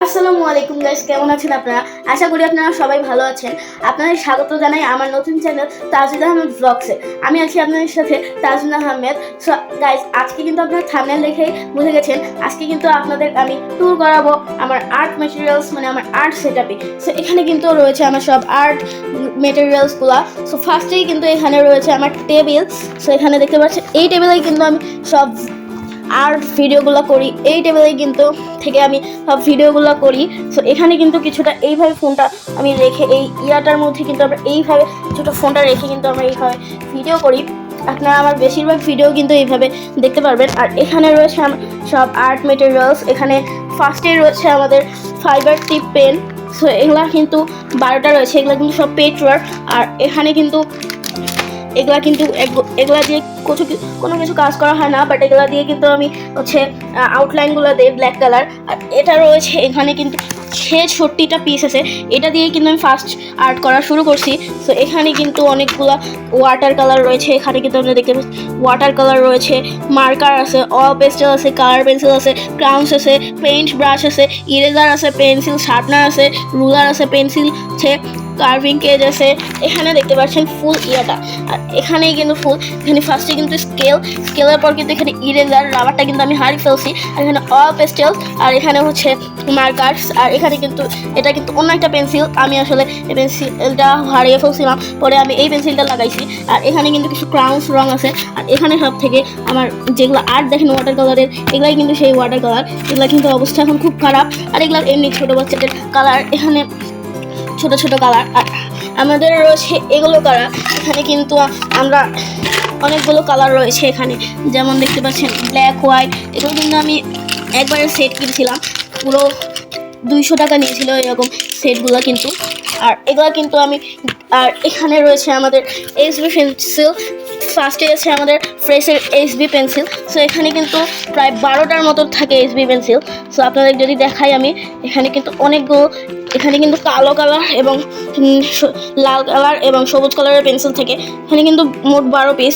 আসসালামু আলাইকুম গাইস, কেমন আছেন আপনারা? আশা করি আপনারা সবাই ভালো আছেন। আপনাদের স্বাগত জানাই আমার নতুন চ্যানেল তাজুল আহমেদ ব্লগসে। আমি আছি আপনাদের সাথে তাজুল আহমেদ। সো গাইস, আজকে কিন্তু আপনারা থাম্বনেল দেখেই বুঝে গেছেন, আজকে কিন্তু আপনাদের আমি ট্যুর করাবো আমার আর্ট ম্যাটেরিয়ালস, মানে আমার আর্ট সেটআপে। সো এখানে কিন্তু রয়েছে আমার সব আর্ট ম্যাটেরিয়ালসগুলো। সো ফার্স্টেই কিন্তু এখানে রয়েছে আমার টেবিল। সো এখানে দেখতে পাচ্ছেন এই টেবিলেই কিন্তু আমি সব আর্ট ভিডিওগুলো করি, এই টেবিলে কিন্তু থেকে আমি সব ভিডিওগুলো করি। সো এখানে কিন্তু কিছুটা এইভাবে ফোনটা আমি রেখে এই ইয়াটার মধ্যে কিন্তু আমরা এইভাবে কিছুটা ফোনটা রেখে কিন্তু আমরা এইভাবে ভিডিও করি। আপনারা আমার বেশিরভাগ ভিডিও কিন্তু এইভাবে দেখতে পারবেন। আর এখানে রয়েছে সব আর্ট মেটেরিয়ালস। এখানে ফার্স্টে রয়েছে আমাদের ফাইবার টিপ পেন। সো এগুলা কিন্তু 12টা রয়েছে, এগুলো কিন্তু সব পেট্রার। আর এখানে কিন্তু এগুলা দিয়ে কোনো কিছু কাজ করা হয় না, বাট এগুলা দিয়ে কিন্তু আমি হচ্ছে আউটলাইনগুলো দিই ব্ল্যাক কালার। আর এটা রয়েছে এখানে কিন্তু 46টা পিস আছে, এটা দিয়ে কিন্তু আমি ফার্স্ট আর্ট করা শুরু করছি। সো এখানে কিন্তু অনেকগুলো ওয়াটার কালার রয়েছে, এখানে কিন্তু আমরা দেখতে পাচ্ছি ওয়াটার কালার রয়েছে, মার্কার আছে, অয়েল পেস্টেল আছে, কালার পেন্সিল আছে, ক্রাউন্স আছে, পেইন্ট ব্রাশ আছে, ইরেজার আছে, পেন্সিল শার্পনার আছে, রুলার আছে, পেন্সিল আছে, কার্ভিং কেজ আছে। এখানে দেখতে পাচ্ছেন ফুল ইয়াটা। আর এখানেই কিন্তু ফুল, এখানে ফার্স্টে কিন্তু স্কেলের পর কিন্তু এখানে ইরেজার রাবারটা কিন্তু আমি হারিয়ে ফেলছি। আর এখানে অয়েল পেস্টেল, আর এখানে হচ্ছে মার্কার্স। আর এখানে কিন্তু এটা কিন্তু অন্য একটা পেন্সিল, আমি আসলে এই পেন্সিলটা হারিয়ে ফেলছিলাম, পরে আমি এই পেন্সিলটা লাগাইছি। আর এখানে কিন্তু কিছু ক্রাউন্স রং আছে। আর এখানে সব থেকে আমার যেগুলো আর্ট দেখেন ওয়াটার কালারের, এগুলাই কিন্তু সেই ওয়াটার কালার। এগুলো কিন্তু অবস্থা এখন খুব খারাপ। আর এগুলো এমনি ছোটো বাচ্চাদের কালার, এখানে ছোট ছোট কালার। আর আমাদের রয়েছে এগুলো কালার। এখানে কিন্তু আমরা অনেকগুলো কালার রয়েছে এখানে, যেমন দেখতে পাচ্ছেন ব্ল্যাক, হোয়াইট। এগুলো কিন্তু আমি একবারে সেট কিনেছিলাম, পুরো 200 টাকা নিয়েছিল এরকম সেটগুলো কিন্তু। আর এগুলো কিন্তু আমি, আর এখানে রয়েছে আমাদের এইচবি পেন্সিল। ফার্স্টে আছে আমাদের ফ্রেশের এইচবি পেন্সিল। সো এখানে কিন্তু প্রায় 12টার মতো থাকে এইচবি পেন্সিল। সো আপনাদের যদি দেখাই আমি, এখানে কিন্তু অনেকগুলো, এখানে কিন্তু কালো কালার এবং লাল কালার এবং সবুজ কালারের পেন্সিল থেকে। এখানে কিন্তু মোট 12 পিস।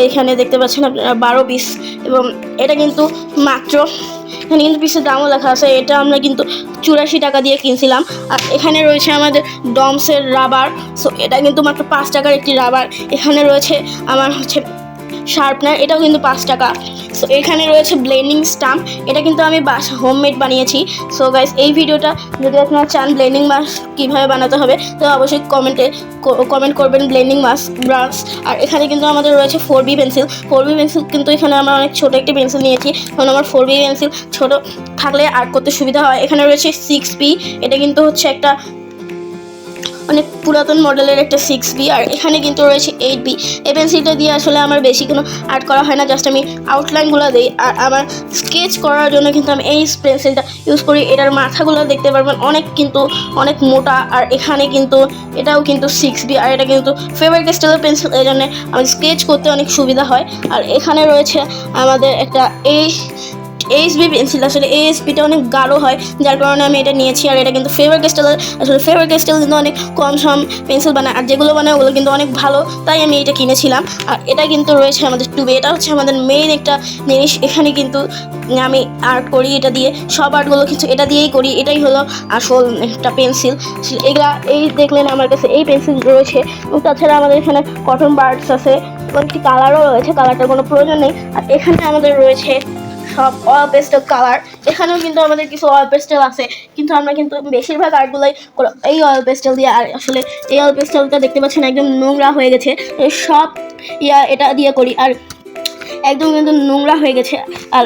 এখানে দেখতে পাচ্ছেন আপনারা 12 পিস। এবং এটা কিন্তু মাত্র, এখানে কিন্তু পিসের দামও লেখা আছে, এটা আমরা কিন্তু 84 টাকা দিয়ে কিনছিলাম। আর এখানে রয়েছে আমাদের ডমসের রাবার। সো এটা কিন্তু মাত্র 5 টাকার একটি রাবার। এখানে রয়েছে আমার হচ্ছে শার্পনার, এটাও কিন্তু 5 টাকা। সো এখানে রয়েছে ব্লেন্ডিং স্টাম্প, এটা কিন্তু আমি হোমমেড বানিয়েছি। সো গাইস, এই ভিডিওটা যদি আপনারা চান ব্লেন্ডিং মাস্ক কীভাবে বানাতে হবে, তো অবশ্যই কমেন্ট করবেন ব্লেন্ডিং মাস্ক ব্রাশ। আর এখানে কিন্তু আমাদের রয়েছে 4B পেন্সিল। 4B পেন্সিল কিন্তু এখানে আমরা অনেক ছোটো একটি পেন্সিল নিয়েছি, কারণ আমার 4B পেন্সিল ছোটো থাকলে আর্ট করতে সুবিধা হয়। এখানে রয়েছে 6B, এটা কিন্তু হচ্ছে একটা অনেক পুরাতন মডেলের একটা 6B। আর এখানে কিন্তু রয়েছে 8B। এই পেন্সিলটা দিয়ে আসলে আমার বেশি কোনো আর্ট করা হয় না, জাস্ট আমি আউটলাইনগুলো দিই। আর আমার স্কেচ করার জন্য কিন্তু আমি এই পেন্সিলটা ইউজ করি। এটার মাথাগুলো দেখতে পারবেন অনেক মোটা। আর এখানে কিন্তু এটাও কিন্তু 6B। আর এটা কিন্তু ফেভার ক্যাস্টেলের পেন্সিল, এই জন্য আমার স্কেচ করতে অনেক সুবিধা হয়। আর এখানে রয়েছে আমাদের একটা এইচবি পেন্সিল। আসলে এইচবিটা অনেক গাঢ় হয়, যার কারণে আমি এটা নিয়েছি। আর এটা কিন্তু ফেভার ক্যাস্টেলের, আসলে ফেভার ক্যাস্টেল কিন্তু অনেক কম সম পেন্সিল বানায়, আর যেগুলো বানায় ওগুলো কিন্তু অনেক ভালো, তাই আমি এটা কিনেছিলাম। আর এটা কিন্তু রয়েছে আমাদের টুবে, এটা হচ্ছে আমাদের মেইন একটা জিনিস। এখানে কিন্তু আমি আর্ট করি এটা দিয়ে, সব আর্টগুলো কিছু এটা দিয়েই করি। এটাই হলো আসল একটা পেন্সিল। এই দেখলেন আমার কাছে এই পেন্সিল রয়েছে। এবং তাছাড়া আমাদের এখানে কটন বার্ডস আছে এবং একটি কালারও রয়েছে, কালারটার কোনো প্রয়োজন নেই। আর এখানে আমাদের রয়েছে সব অয়েল পেস্টেল কালার। এখানেও কিন্তু আমাদের কিছু অয়েল পেস্টেল আছে, কিন্তু আমরা কিন্তু বেশিরভাগ আর্টগুলোই এই অয়েল পেস্টেল দিয়ে। আর আসলে এই অয়েল পেস্টেলটা দেখতে পাচ্ছেন একদম নোংরা হয়ে গেছে, সব এটা দিয়ে করি। আর একদম কিন্তু নোংরা হয়ে গেছে। আর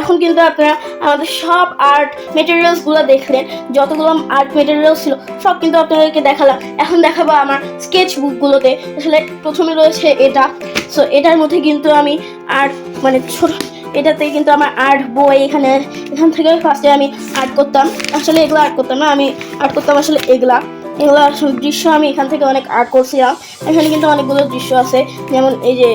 এখন কিন্তু আপনারা আমাদের সব আর্ট মেটেরিয়ালসগুলো দেখলেন, যতগুলো আর্ট মেটেরিয়ালস ছিল সব কিন্তু আপনাদেরকে দেখালাম। এখন দেখাবো আমার স্কেচ বুকগুলোতে। আসলে প্রথমে রয়েছে এটা। সো এটার মধ্যে কিন্তু আমি আর্ট, মানে এটাতে কিন্তু আমার আর্ট বই। এখান থেকে ফার্স্টে আমি আর্ট করতাম। আসলে এগুলো আর্ট করতাম না, আমি আর্ট করতাম আসলে এগুলো আসলে দৃশ্য। আমি এখান থেকে অনেক আর্ট করছিলাম। এখানে কিন্তু অনেকগুলো দৃশ্য আছে, যেমন এই যে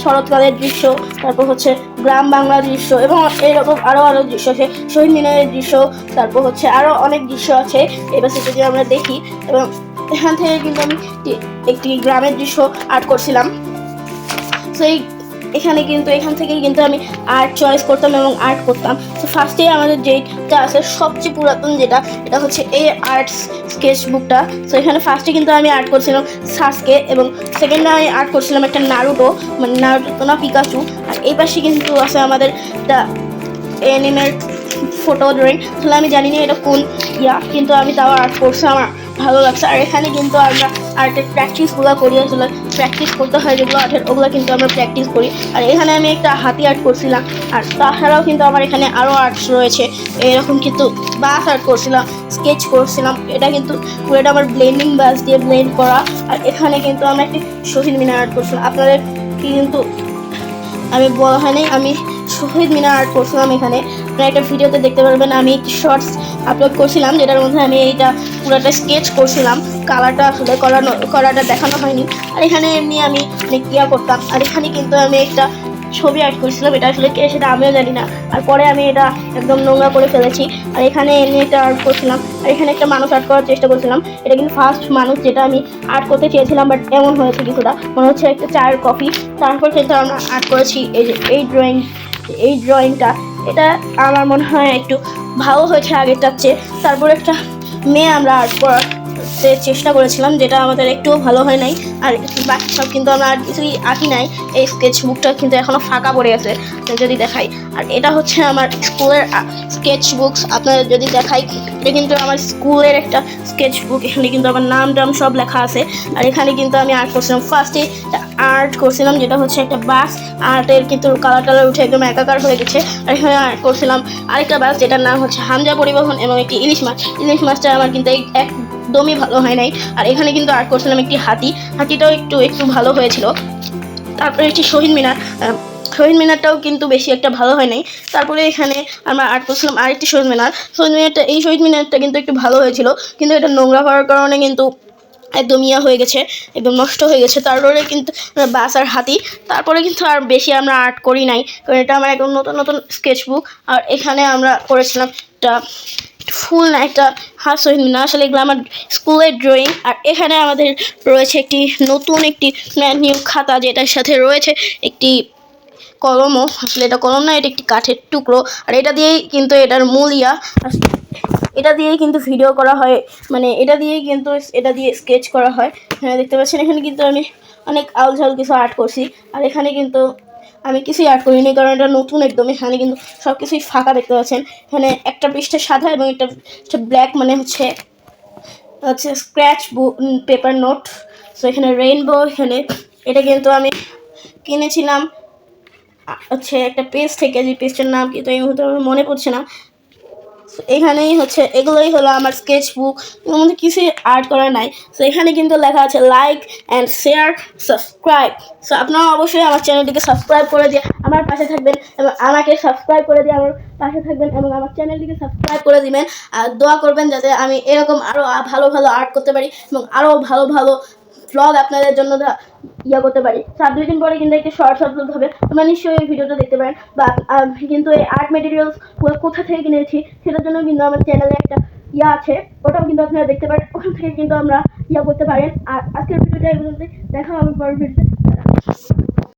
শরৎকালের দৃশ্য, তারপর হচ্ছে গ্রাম বাংলার দৃশ্য, এবং এরকম আরও দৃশ্য আছে, শহীদ মিনারের দৃশ্য, তারপর হচ্ছে আরও অনেক দৃশ্য আছে। এবার যদি আমরা দেখি, এবং এখান থেকে কিন্তু আমি একটি গ্রামের দৃশ্য আর্ট করছিলাম। সো এখানে কিন্তু এখান থেকেই কিন্তু আমি আর্ট চয়েস করতাম এবং আর্ট করতাম। তো ফার্স্টেই আমাদের যেইটা আছে সবচেয়ে পুরাতন যেটা, এটা হচ্ছে এই আর্টস স্কেচ বুকটা। তো এখানে ফার্স্টে কিন্তু আমি আর্ট করছিলাম সাসকে, এবং সেকেন্ডে আমি আর্ট করছিলাম একটা নারুটো, মানে নারুটো না পিকাচু। আর এই পাশে কিন্তু আছে আমাদের দ্য অ্যানিমের ফটো ড্রয়িং। তাহলে আমি জানি না এটা কোন কিন্তু আমি তাও আর্ট করছি, আমার ভালো লাগছে। আর এখানে কিন্তু আমরা আর্টের প্র্যাকটিসগুলো করি, আসলে প্র্যাকটিস করতে হয় যেগুলো আর্টের, ওগুলো কিন্তু আমরা প্র্যাকটিস করি। আর এখানে আমি একটা হাতি আর্ট করছিলাম। আর তাছাড়াও কিন্তু আমার এখানে আরও আর্টস রয়েছে, এরকম কিন্তু বাস আর্ট করছিলাম, স্কেচ করছিলাম। এটা কিন্তু পুরোটা আমার ব্লেন্ডিং বাস দিয়ে ব্লেন্ড করা। আর এখানে কিন্তু আমরা একটি শহীদ মিনার আর্ট করছিলাম। আপনাদের কিন্তু আমি বলা হয়নি, আমি শহীদ মিনার আর্ট করছিলাম। এখানে আপনারা একটা ভিডিওতে দেখতে পারবেন, আমি শর্টস আপলোড করছিলাম যেটার মধ্যে আমি এইটা পুরোটা স্কেচ করছিলাম। কালারটা আসলে করাটা দেখানো হয়নি। আর এখানে এমনি আমি অনেক করতাম। আর এখানে কিন্তু আমি একটা ছবি আর্ট করেছিলাম, এটা আসলে কে সেটা আমিও জানি না। আর পরে আমি এটা একদম নোংরা করে ফেলেছি। আর এখানে এমনি একটা আর্ট করছিলাম। আর এখানে একটা মানুষ আর্ট করার চেষ্টা করছিলাম। এটা কিন্তু ফার্স্ট মানুষ যেটা আমি আর্ট করতে চেয়েছিলাম, বাট এমন হয়েছে কিছুটা মনে হচ্ছে একটা চায়ের কফি। তারপর কিন্তু আমরা আর্ট করেছি এই যে এই ড্রয়িংটা। এটা আমার মনে হয় একটু ভালো হয়েছে আগেরটার চেয়ে। তারপর একটা মেয়ে আমরা আর্ট করার চেষ্টা করেছিলাম, যেটা আমাদের একটুও ভালো হয় নাই। আর বাকি সব কিন্তু আমরা আর কিছুই আঁকি নাই। এই স্কেচ বুকটা কিন্তু এখনও ফাঁকা পড়ে আছে, যদি দেখাই। আর এটা হচ্ছে আমার স্কুলের স্কেচ বুকস, আপনাদের যদি দেখাই, এটা কিন্তু আমার স্কুলের একটা স্কেচ বুক। এখানে কিন্তু আমার নাম টাম সব লেখা আছে। আর এখানে কিন্তু আমি আর্ট করছিলাম, ফার্স্টে আর্ট করছিলাম যেটা হচ্ছে একটা বাস। আর্টের কিন্তু কালার টালার উঠে একদম একাকার হয়ে গেছে। আর এখানে আর্ট করছিলাম আরেকটা বাস যেটার নাম হচ্ছে হামজা পরিবহন, এবং একটি ইলিশ মাছ। ইলিশ মাছটা আমার কিন্তু একদমই ভালো হয় নাই। আর এখানে কিন্তু আর্ট করছিলাম একটি হাতিটাও একটু ভালো হয়েছিল। তারপরে একটি শহীদ মিনারটাও কিন্তু বেশি একটা ভালো হয় নাই। তারপরে এখানে আমরা আর্ট করছিলাম আরেকটি এই শহীদ মিনারটা কিন্তু একটু ভালো হয়েছিল, কিন্তু এটা নোংরা হওয়ার কারণে কিন্তু একদম হয়ে গেছে, একদম নষ্ট হয়ে গেছে। তারপরে কিন্তু বাস আর হাতি। তারপরে কিন্তু আর বেশি আমরা আর্ট করি নাই, কারণ এটা আমার একদম নতুন স্কেচ বুক। আর এখানে আমরা করেছিলাম একটা ফুল না একটা শহীদ মিনার, আসলে এগুলো আমার স্কুলের ড্রয়িং। আর এখানে আমাদের রয়েছে একটি নিউ খাতা, যেটার সাথে রয়েছে একটি কলমও। আসলে এটা কলম না, এটা একটি কাঠের টুকরো। আর এটা দিয়েই কিন্তু এটার মূল এটা দিয়েই কিন্তু ভিডিও করা হয়, মানে এটা দিয়ে স্কেচ করা হয়। হ্যাঁ, দেখতে পাচ্ছেন এখানে কিন্তু আমি অনেক আলঝাল কিছু আর্ট করছি। আর এখানে কিন্তু আমি কিছুই আর্ট করিনি, কারণ এটা নতুন একদম। এখানে কিন্তু সব কিছুই ফাঁকা দেখতে পাচ্ছেন। এখানে একটা পৃষ্ঠা সাদা এবং একটা ব্ল্যাক, মানে হচ্ছে স্ক্র্যাচ পেপার নোট। সো এখানে রেইনবো। এখানে এটা কিন্তু আমি কিনেছিলাম হচ্ছে একটা পেজ থেকে, যে পেজটার নাম কিন্তু এই মুহূর্তে মনে পড়ছে না। এখানেই হচ্ছে এগুলোই হলো আমার স্কেচ বুক, এর মধ্যে কিছুই আর্ট করা নাই। সো এখানে কিন্তু লেখা আছে like and share, subscribe. So আপনারা অবশ্যই আমার চ্যানেলটিকে সাবস্ক্রাইব করে দিয়ে আমার পাশে থাকবেন, এবং আমাকে সাবস্ক্রাইব করে দিয়ে আমার পাশে থাকবেন, এবং আমার চ্যানেলটিকে সাবস্ক্রাইব করে দিবেন। আর দোয়া করবেন যাতে আমি এরকম আরও ভালো আর্ট করতে পারি, এবং আরও ভালো ব্লগ আপনাদের জন্য করতে পারি। 7-2 দিন পরে কিন্তু একটি শর্টস আপলোড হবে, তোমরা নিশ্চয়ই এই ভিডিওটা দেখতে পারেন। বা কিন্তু এই আর্ট মেটেরিয়ালস কোথা থেকে কিনেছি সেটার জন্য কিন্তু আমার চ্যানেলে একটা আছে, ওটাও কিন্তু আপনারা দেখতে পারেন। ওখান থেকে কিন্তু আমরা করতে পারেন। আর আজকের ভিডিওটা এই পর্যন্তই, দেখা হবে পরের ভিডিওতে।